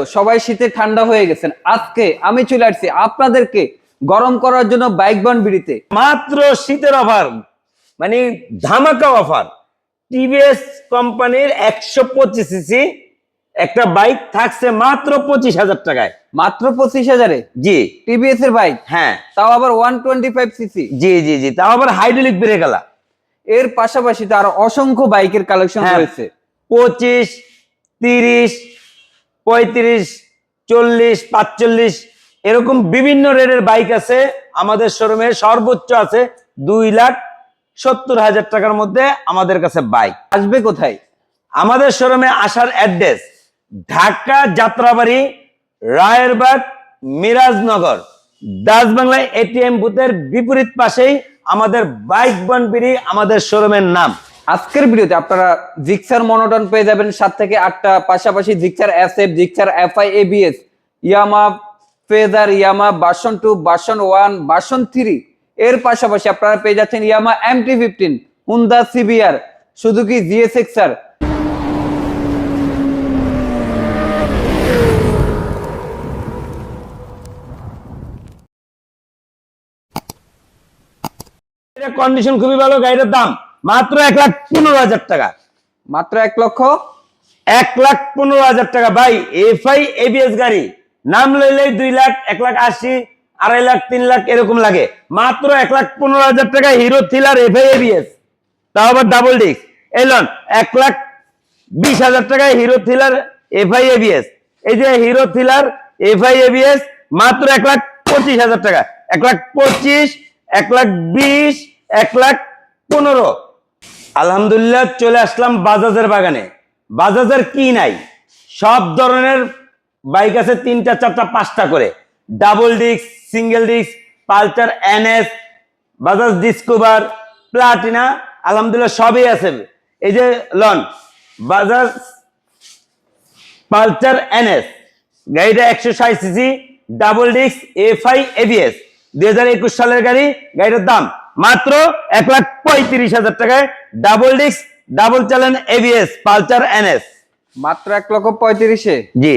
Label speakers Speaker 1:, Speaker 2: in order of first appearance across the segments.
Speaker 1: সবাই শীতে ঠান্ডা হয়ে গেছেন, আজকে আমি চলে আসছি আপনাদেরকে গরম করার জন্য বাইক বন্ড বিড়িতে
Speaker 2: মাত্র শীতের অফার, মানে ধামাকা অফার। টিভিএস কোম্পানির 125 সিসি একটা বাইক থাকছে মাত্র 25,000 টাকায়।
Speaker 1: মাত্র 25,000-এ?
Speaker 2: জি,
Speaker 1: টিভিএস এর বাইক,
Speaker 2: হ্যাঁ,
Speaker 1: তাও আবার 125 সিসি।
Speaker 2: জি জি জি, তাও আবার হাইড্রোলিক ব্রেক আলা।
Speaker 1: এর পাশাপাশি তো আরো অসংখ্য বাইকের কালেকশন রয়েছে।
Speaker 2: 25, 30, 35, 40, 45 এরকম বিভিন্ন রেটের বাইক আছে আমাদের শোরুমে। সর্বোচ্চ আছে 2,70,000 টাকার মধ্যে আমাদের কাছে বাইক।
Speaker 1: আসবে কোথায়?
Speaker 2: আমাদের শোরুমে আসার অ্যাড্রেস ঢাকা যাত্রাবাড়ি, রায়েরবাগ, মিরাজনগর, দাস বাংলা এটিএম বুথের বিপরীত পাশেই আমাদের বাইক বন্ড বিড়ি আমাদের শোরুমের নাম।
Speaker 1: আজকের ভিডিওতে আপনারা জিক্সার মনোটন পেয়ে যাবেন 7 থেকে 8টা, পাশাপাশি Gixxer SF, Gixxer FI ABS, ইয়ামা ফেজার, ইয়ামা ভার্সন 2, ভার্সন 1, ভার্সন 3। এর পাশাপাশি আপনারা পেয়ে যাচ্ছেন ইয়ামা MT-15, Honda CBR, Suzuki GSX-R.
Speaker 2: Condition খুবই ভালো, গাড়িটার দাম মাত্র 1,15,000 টাকা।
Speaker 1: মাত্র
Speaker 2: 1,15,000 টাকা ভাই। এফআই এবিএস গাড়ি নাম লইলেই 2 লাখ, 1,80,000, 2.5 লাখ, 3 লাখ এরকম লাগে। মাত্র 1,15,000 টাকা হিরো থ্রিলার এফআই এবিএস, তাও আবার ডাবল ডিস্ক। এলন 1,20,000 টাকায় হিরো থ্রিলার এফআই এবিএস। এই যে হিরো থ্রিলার এফআই এবিএস মাত্র 1,25,000 টাকা। 1,25,000, 1,20,000, 1,15,000। আলহামদুলিল্লাহ চলে আসলাম বাজাজের বাগানে। বাজাজের কি নাই, সব ধরনের বাইক আছে, 3টা 4টা 5টা করে, double disc, single disc, Pulsar NS, Bajaj discover, Platina, আলহামদুলিল্লাহ সবই আছে। এই যে লন বাজাজ পালসার এনএস গাড়িটা 160 CC, double disc, FI ABS, 2021 সালের গাড়ি। গাড়িটার দাম মাত্র 1,35,000 টাকায়, double disc, double channel ABS, Pulsar NS,
Speaker 1: মাত্র 1,35,000-এ।
Speaker 2: জি,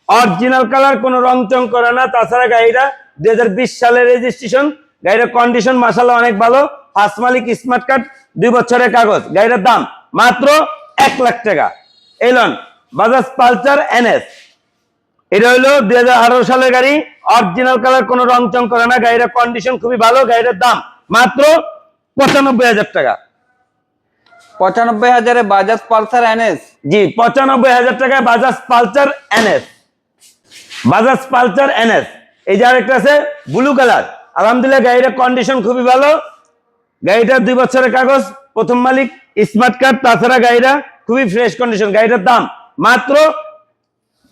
Speaker 2: অরিজিনাল কালার, কোনো রং চং করে না। তাছাড়া গাড়িটা 2020 সালের রেজিস্ট্রেশন। গাড়ির কন্ডিশন মাশাআল্লাহ অনেক ভালো। ফার্স্ট মালিক, স্মার্ট কার্ড, 2 বছরের কাগজ। গাড়িটার দাম মাত্র 1 লাখ টাকা। এলন বাজাজ পালসার এনএস, এটা হলো 2018 সালের গাড়ি, অরিজিনাল কালার, কোনো রং চং করে না। গাড়ির কন্ডিশন খুবই ভালো। গাড়ির দাম মাত্র 95,000 টাকা।
Speaker 1: 95,000-এ বাজাজ পালসার এনএস।
Speaker 2: জি, 95,000 টাকায় Bajaj Pulsar NS. Bajaj Pulsar NS. এই যে আরেকটা আছে ব্লু কালার, আলহামদুলিল্লাহ গাড়ির কন্ডিশন খুবই ভালো। গাড়িটার 2 বছরের কাগজ, প্রথম মালিক, স্মার্ট কার্ড। তাছাড়া গাড়িটা খুবই ফ্রেশ কন্ডিশন। গাড়িটার দাম মাত্র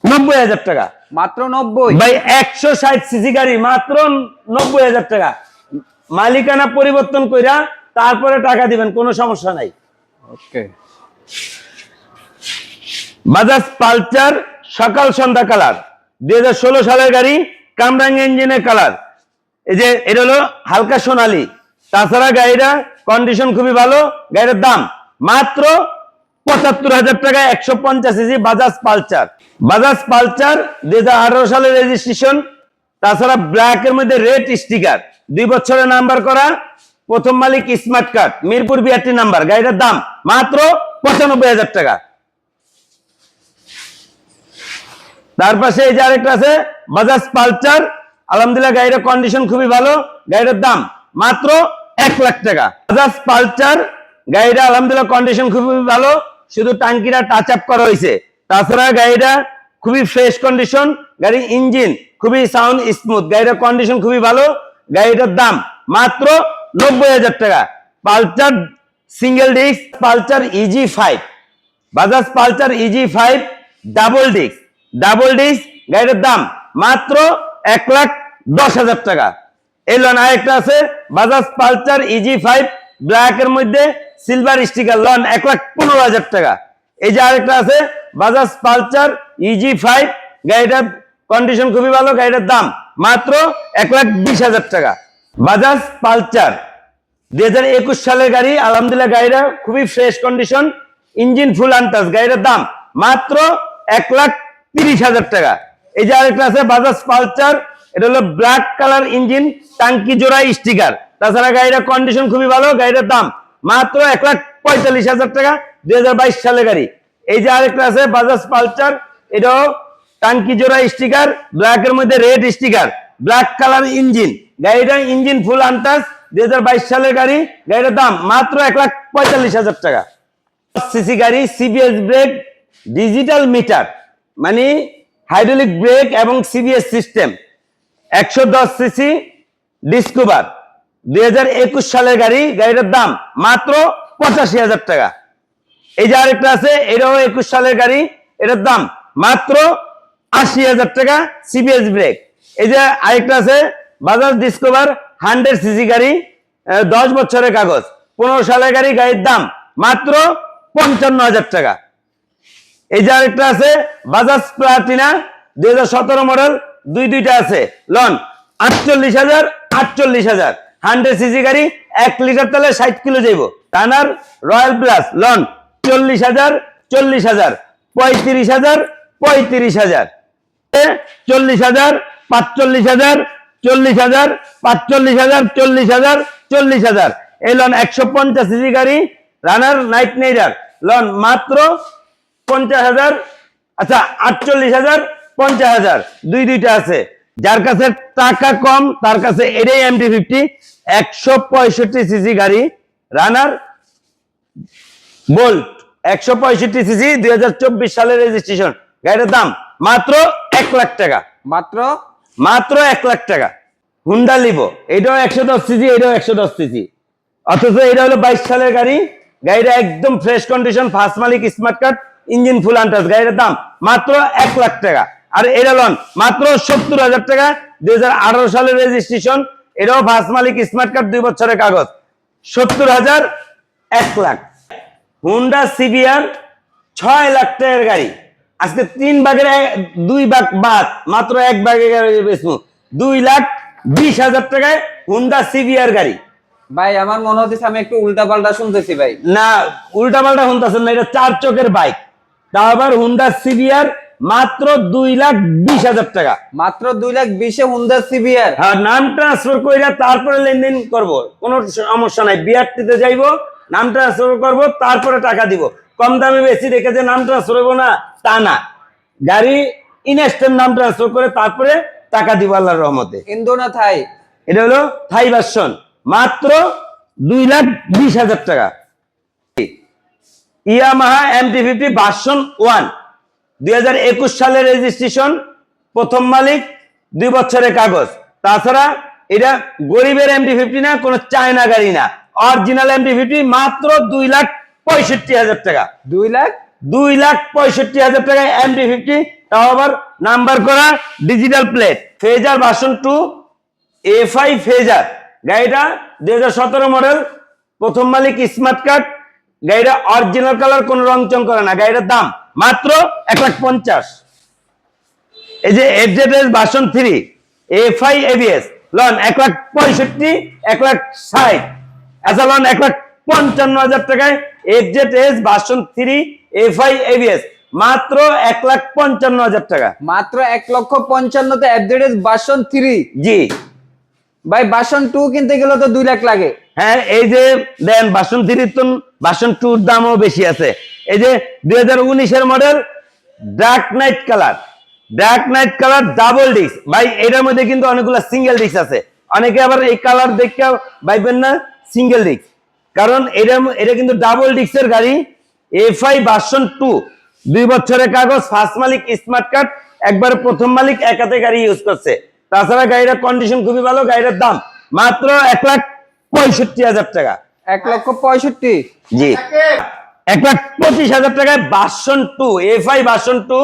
Speaker 2: 90,000 টাকা।
Speaker 1: মাত্র 90?
Speaker 2: ভাই 160 সিসি গাড়ি, মাত্র 90,000 টাকা। মালিকানা পরিবর্তন কইরা তারপরে টাকা দিবেন, কোনো সমস্যা নাই।
Speaker 1: ওকে।
Speaker 2: বাজাজ পালসার সকাল সন্ধ্যা কালার, 2016 সালের গাড়ি, কামরাং ইঞ্জিনের কালার। এই যে এটা হলো হালকা সোনালী। তাছাড়া গাড়িটা কন্ডিশন খুবই ভালো। গাড়ির দাম মাত্র 75,000 টাকা, 150 CC Bajaj Pulsar. Bajaj Pulsar 2018 সালের রেজিস্ট্রেশন। তাছাড়া ব্ল্যাক এর মধ্যে রেড স্টিকার, 2 বছরের নাম্বার করা, প্রথম মালিক, smart card, Mirpur BRT number. গাড়িটার দাম মাত্র 95,000 টাকা। তার পাশে এই যে আরেকটা আছে বাজাজ পালসার, আলহামদুলিল্লাহ গাড়ির কন্ডিশন খুবই ভালো। গাড়ির দাম মাত্র 1 লাখ টাকা। বাজাজ পালসার গাড়িটা আলহামদুলিল্লাহ কন্ডিশন খুবই ভালো, শুধু টাঙ্কিটা টাচ আপ করা হয়েছে। তাছাড়া গাড়িটা খুবই ফ্রেশ কন্ডিশন। গাড়ির ইঞ্জিন খুবই সাউন্ড স্মুথ। গাড়ির কন্ডিশন খুবই ভালো। গাড়িটার দাম মাত্র 90,000 টাকা। Pulsar single disc, Pulsar EG5, Bajaj Pulsar EG5 double disc, double disc. গাড়ির দাম মাত্র 1,10,000 টাকা। এই লন আরেকটা আছে বাজাজ পালসার EG5 ব্ল্যাক এর মধ্যে সিলভার স্টিকার, লন 1,15,000 টাকা। এই যে আরেকটা আছে বাজাজ পালসার EG5, গাড়িটার কন্ডিশন খুবই ভালো। গাড়িটার দাম মাত্র 1,20,000 টাকা। বাজাজ পালসার 2021 সালের গাড়ি, আলহামদুলিল্লাহ গাড়িটা খুবই fresh condition, engine full untouch. গাড়িটার দাম মাত্র 30,000 টাকা। এই যে আরেকটা আছে বাজাজ পালসার, এটা হলো ব্ল্যাক কালার ইঞ্জিন, টাঙ্কি জোড়া স্টিকার, তাছাড়া গাড়িটার কন্ডিশন খুবই ভালো। গাড়িটার দাম মাত্র 1,45,000 টাকা, 2022 সালের গাড়ি। এই যে আরেকটা আছে বাজাজ পালসার, এটাও টাঙ্কি জোড়া স্টিকার, ব্ল্যাক এর মধ্যে red sticker, black colour engine, গাড়িটা ইঞ্জিন ফুল আনটাচ, 2022 সালের গাড়ি। গাড়িটার দাম মাত্র 1,45,000 টাকা। সিসি গাড়ি, সিবিএস ব্রেক, ডিজিটাল মিটার, মানে হাইড্রোলিক ব্রেক এবং সিবিএস সিস্টেম, 110 সিসি ডিসকভার, 2021 সালের গাড়ি। গাড়িটার দাম মাত্র 85,000 টাকা। এই যে আরেকটা আছে, এটাও 21 সালের গাড়ি, এটার দাম মাত্র 80,000 টাকা, সিবিএস ব্রেক। এই যে আরেকটা আছে বাজাজ ডিসকভার 100 সিসি গাড়ি, 10 বছরের কাগজ, 15 সালের গাড়ি। গাড়ির দাম মাত্র 55,000 টাকা। এই যে আরেকটা আছে বাজাজ প্লাটিনা 2017 মডেল, দুইটা আছে, লন 48,000, 48,000, 100 সিসি গাড়ি, 1 লিটার তেলে 60 কিলো যাইব। টানার রয়্যাল প্লাস, লন 40,000, 40,000, 35,000, 35,000, 40,000, 45,000, 40,000, 45,000, 40,000, 40,000। এই লন 150 সিসি গাড়ি, রানার নাইট রাইডার, লন মাত্র 50,000, আচ্ছা 48,000, 50,000, দুইটা আছে। যার কাছে টাকা কম তার কাছে এটাই MT-50 165 সিসি গাড়ি, রানার বোল্ট, 165 সিসি, 2024 সালের রেজিস্ট্রেশন। গাড়ির দাম মাত্র 1 লাখ টাকা, মাত্র 1 লাখ টাকা। হুন্ডা লিভো, এটাও 110 সিসি, এটাও 110 সিসি, অথচ এটা হলো 22 সালের গাড়ি। গাড়িটা একদম ফ্রেশ কন্ডিশন, ফার্স্ট মালিক, smart card, engine full untouch. গাড়ির দাম মাত্র 1 লাখ টাকা। আর এটা লন মাত্র 70,000 টাকা, 2018 সালের রেজিস্ট্রেশন, এটাও ফার্স্ট মালিক, স্মার্ট কার্ড, 2 বছরের কাগজ, 70,000, 1 লাখ। হুন্ডা সিবিআর 6 লাখ টাকার গাড়ি, আজকে 3 ভাগের 2 ভাগ বাদ, মাত্র 1 ভাগে গাড়ি বেচবো, 2,20,000 টাকায় হুন্ডা সিবিআর গাড়ি।
Speaker 1: ভাই আমার মনে হচ্ছে আমি একটু উল্টা পাল্টা শুনতেছি ভাই।
Speaker 2: না, উল্টা পাল্টা শুনতেছেন না, এটা 4 চকের বাইক। তাও আবার হুন্ডা সিবিআর মাত্র 2,20,000 টাকা,
Speaker 1: মাত্র 2,20,000 হুন্ডা সিবিআর।
Speaker 2: হ্যাঁ, নাম ট্রান্সফার কইরা তারপরে লেনদেন করব, কোনো সমস্যা নাই। বিআরটিতে যাইবো, নাম ট্রান্সফার করব, তারপরে টাকা দিব। কম দামে বেশি রেখে যে নাম ট্রান্সফার হইব না তা না, গাড়ি ইনস্ট্যান্ট নাম ট্রান্সফার করে তারপরে টাকা দিব আল্লাহর রহমতে।
Speaker 1: ইন্দো না থাই?
Speaker 2: এটা হলো থাই ভার্সন, মাত্র 2,20,000 টাকা। ইয়ামাহা MT-50 ভার্সন 1, 2021 সালের রেজিস্ট্রেশন, প্রথম মালিক, 2 বছরের কাগজ। তাছাড়া এটা গরিবের MT-50 না, কোনো চায়না গাড়ি না, অরিজিনাল MT-50, মাত্র 2,65,000 টাকা। 2,65,000 টাকায় MT-50, তাও আবার নাম্বার করা, digital plate. Phasor version 2, FI phasor, গাড়িটা 2017 মডেল, প্রথম মালিক, স্মার্ট কার্ড। গাড়িটা অরিজিনাল কালার, কোনো রং চং করে না। গাড়িটার দাম মাত্র 1,50,000। এই যে FZS ভার্সন 3, FI ABS, লন 1,65,000, 1,60,000, আচ্ছা লন 1,55,000 টাকায় FZS ভার্সন 3 FI ABS, মাত্র 1,55,000 টাকা,
Speaker 1: মাত্র 1,55,000 FZS ভার্সন 3।
Speaker 2: জি
Speaker 1: ভাই ভার্সন 2 কিনতে গেলে তো 2 লাখ লাগে।
Speaker 2: হ্যাঁ, এই যে দেন ভার্সন 3 তো ভার্সন 2 এর দামও বেশি আছে। এই যে 2019 এর model, dark night colour, double disc. ভাই এটার মধ্যে কিন্তু অনেকগুলো সিঙ্গেল ডিস্ক আছে, অনেকে আবার এই কালার দেখে ভাইবেন না সিঙ্গেল ডিস্ক, কারণ এটা কিন্তু ডাবল ডিস্কের গাড়ি। FI ভার্সন 2, 2 বছরের কাগজ, ফার্স্ট মালিক, স্মার্ট কার্ড, একবার প্রথম মালিক, একাতে গাড়ি ইউজ করছে। তাছাড়া গাড়িটার কন্ডিশন খুবই ভালো। গাড়িটার দাম মাত্র 1,65,000 টাকা।
Speaker 1: 1,65,000?
Speaker 2: জি, 1,25,000 টাকায় version 2, FI version 2,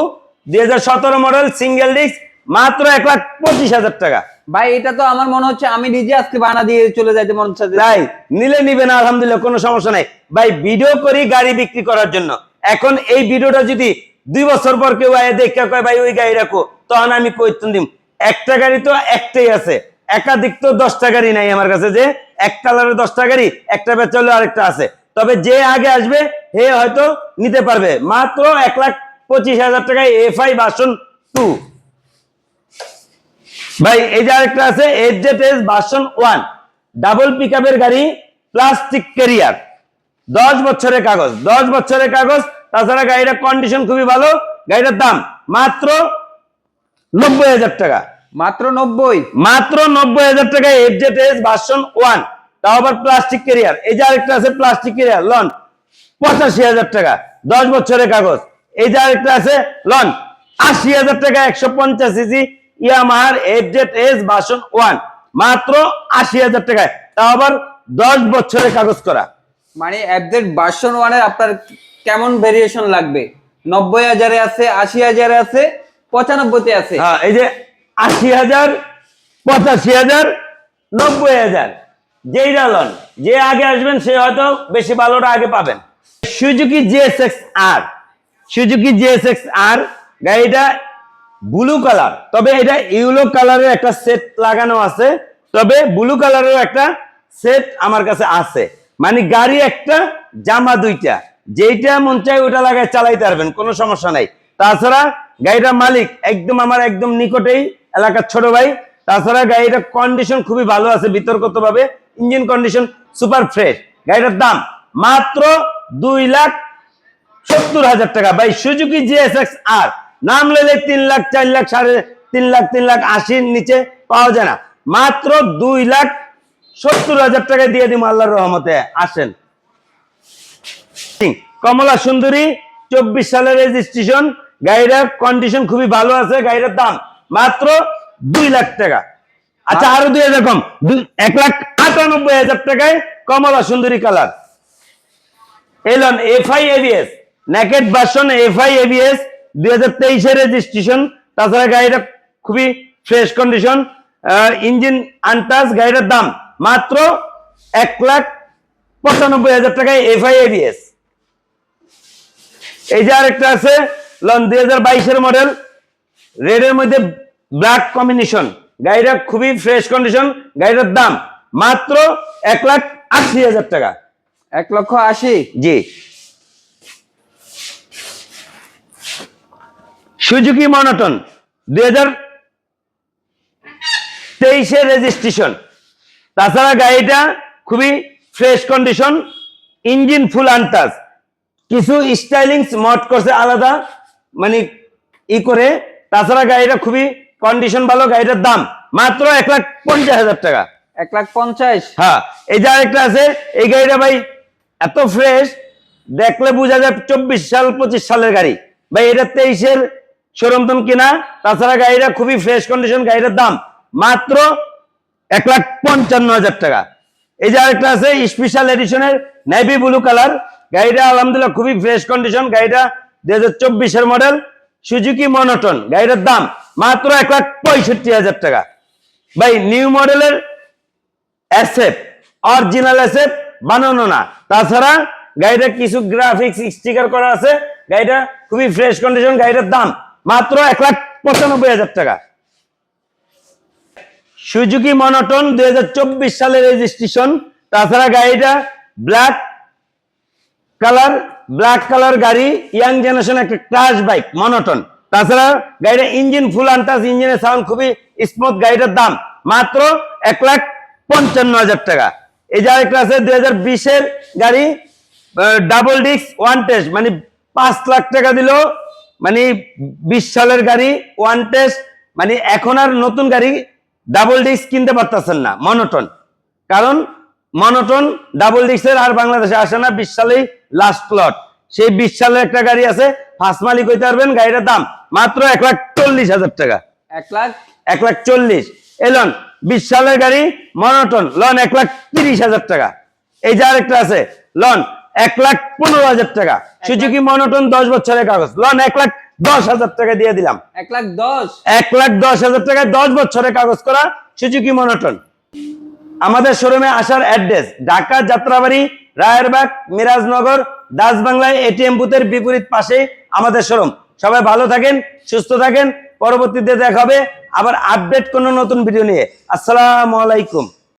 Speaker 2: 2017 model, single disc, মাত্র 1,25,000 টাকা।
Speaker 1: ভাই এটা তো আমার মনে হচ্ছে আমি নিজে আজকে বানা দিয়ে চলে যাইতে মন চাচ্ছে।
Speaker 2: ভাই নিলে নিবে না, আলহামদুলিল্লাহ, কোনো সমস্যা নাই। ভাই ভিডিও করি গাড়ি বিক্রি করার জন্য। এখন এই ভিডিওটা যদি 2 বছর পর কেউ দেখে কয় ভাই ওই গাড়ি রাখো, তখন আমি কইতুন দিম একটা গাড়ি তো একটাই আছে, একাধিক তো 10টা গাড়ি নাই আমার কাছে যে এক কালারের 10টা গাড়ি, একটা বেচা হলো আরেকটা আছে। তবে যে আগে আসবে হে হয়তো নিতে পারবে। মাত্র 25,000 টাকায় এফআই ভার্সন 2। ভাই এই যে আরেকটা আছে এফজেডএস ভার্সন 1, ডাবল পিকআপের গাড়ি, প্লাস্টিক ক্যারিয়ার, 10 বছরের কাগজ, 10 বছরের কাগজ। তাছাড়া গাড়িটা কন্ডিশন খুবই ভালো। গাড়িটার দাম মাত্র 90,000 টাকা।
Speaker 1: মাত্র 90?
Speaker 2: মাত্র 90,000 টাকায় এফজেডএস ভার্সন 1, তাও আবার প্লাস্টিক ক্যারিয়ার। এই যে আরেকটা আছে প্লাস্টিক ক্যারিয়ার, লন 85,000 টাকা, 10 বছরের কাগজ। এই যে আরেকটা আছে লন 80,000 টাকা, 150 সিসি ইয়ামাহার এফজেডএস ভার্সন 1, মাত্র 80,000 টাকায়, তাও আবার 10 বছরের কাগজ করা।
Speaker 1: মানে এফজেড ভার্সন 1 এর আপনার কেমন ভেরিয়েশন লাগবে? 90,000 আছে, 80,000 আছে, 95 তে আছে।
Speaker 2: হ্যাঁ, এই যে 80,000, 85,000, 90,000, যেই লন, যে আগে আসবেন সে হয়তো বেশি ভালোটা আগে পাবেন। Suzuki GSX R, Suzuki GSX R গাড়িটা ব্লু কালার, তবে এটা ইয়েলো কালারের একটা সেট লাগানো আছে, তবে ব্লু কালারের একটা সেট আমার কাছে আছে। মানে গাড়ি একটা, জামা দুইটা, যেইটা মন চায় ওটা লাগায় চালাইতে পারবেন, কোনো সমস্যা নাই। তাছাড়া গাড়িটার মালিক একদম আমার একদম নিকটেই, এলাকার ছোট ভাই। তাছাড়া গাড়িটার কন্ডিশন খুবই ভালো আছে বিতর্কিত ভাবে, ইঞ্জিন কন্ডিশন সুপার ফ্রেশ। গাড়িটার দাম মাত্র 2,70,000 টাকা। ভাই সুজুকি জিএসএক্স আর নাম লেলে 3 লাখ, 4 লাখ, 3.5 লাখ, 3,80,000 নিচে পাওয়া যায় না। মাত্র 2,70,000 টাকা দিয়ে দিব আল্লাহর রহমতে। আসেন। কমলা সুন্দরী 24 সালের রেজিস্ট্রেশন, গাড়িটার কন্ডিশন খুবই ভালো আছে। গাড়িটার দাম মাত্র 2 লাখ টাকা। আচ্ছা আরো 2,000 কম, 1,98,000 টাকায় কমলা সুন্দরী colour. Elon FI ABS naked version, FI ABS 2023 এর রেজিস্ট্রেশন। তাছাড়া গাড়িটা খুবই ফ্রেশ কন্ডিশন, ইঞ্জিন আনটাচ। গাড়িটার দাম মাত্র 1,95,000 টাকায় এফআই এবিএস। এই যে আরেকটা আছে লন 2022 এর মডেল, রেডের মধ্যে ব্ল্যাক কম্বিনেশন। গাড়িটা খুবই ফ্রেশ কন্ডিশন। গাড়িটার দাম মাত্র 1,80,000 টাকা।
Speaker 1: 1,80,000?
Speaker 2: জি। সুজুকি মনোটন 2023 এর রেজিস্ট্রেশন। তাছাড়া গাড়িটা খুবই fresh condition, engine full untouch, কিছু স্টাইলিংস মড করছে আলাদা, মানে ই করে। তাছাড়া গাড়িটা খুবই কন্ডিশন ভালো। গাড়িটার দাম মাত্র 1,50,000 টাকা।
Speaker 1: 1,50,000?
Speaker 2: হ্যাঁ। এই যে আরেকটা আছে, এই গাড়িটা ভাই এত ফ্রেশ, দেখলে বোঝা যায় 24 সাল 25 সালের গাড়ি। ভাই এটা 23 এর শোরুম কিনা। তাছাড়া গাড়িটা খুবই ফ্রেশ কন্ডিশন। গাড়িটার দাম মাত্র 1,55,000 টাকা। এই যে আরেকটা আছে স্পেশাল এডিশনের নেভি ব্লু কালার, গাড়িটা আলহামদুলিল্লাহ খুবই ফ্রেশ কন্ডিশন। গাড়িটা 2024 এর মডেল, সুজুকি মনোটন। গাড়িটার দাম মাত্র 1,65,000 টাকা। ভাই নিউ মডেলের এসএফ, অরিজিনাল এসএফ বানানো না। তাছাড়া গাড়িটা কিছু গ্রাফিক্স স্টিকার করা আছে। গাড়িটা খুবই ফ্রেশ কন্ডিশন। গাড়িটার দাম মাত্র 1,95,000 টাকা। সুজুকি মনোটন 2024 সালের রেজিস্ট্রেশন। তাছাড়া গাড়িটা ব্ল্যাক কালার গাড়ি, ইয়াং জেনারেশন একটা ক্রাশ বাইক মনোটন। তাছাড়া গাড়িটা ইঞ্জিন ফুল আনটাচ, ইঞ্জিনের সাউন্ড খুবই স্মুথ। গাড়িটার দাম মাত্র 1,55,000 টাকা। এই যে আরেকটা আছে 2020 এর গাড়ি, ডাবল ডিস্ক ওয়ান টেস্ট, মানে 5 লাখ টাকা দিল, মানে 20 সালের গাড়ি ওয়ান টেস্ট। মানে এখন আর নতুন গাড়ি ডাবল ডিস্ক কিনতে পারতেছেন না মনোটন, কারণ মনোটন ডাবল ডিস্কের আর বাংলাদেশে আসে না। 20 সালেই লাস্ট লট। সেই 20 সালের একটা গাড়ি আছে, ফার্স্ট মালিক হইতে পারবেন। গাড়িটার দাম মাত্র 1,40,000 টাকা। 1,40,000। এলন 20 সালের গাড়ি মনোটন, লন 1,30,000 টাকা। এই যে আরেকটা আছে লন 1,15,000 টাকা। সুজুকি মনোটন 10 বছরের কাগজ, লন 1,10,000 টাকা দিয়ে দিলাম।
Speaker 1: 1,10,000?
Speaker 2: 1,10,000 টাকায় 10 বছরের কাগজ করা সুজুকি মনোটন। আমাদের শোরুমে আসার অ্যাড্রেস ঢাকা যাত্রাবাড়ি, রায়েরবাগ, মিরাজনগর, দাসবাংলায় এটিএম বুথের বিপরীত পাশে আমাদের শোরুম। সবাই ভালো থাকেন, সুস্থ থাকেন। পরবর্তীতে দেখা হবে আবার আপডেট কোনো নতুন ভিডিও নিয়ে। আসসালামু আলাইকুম।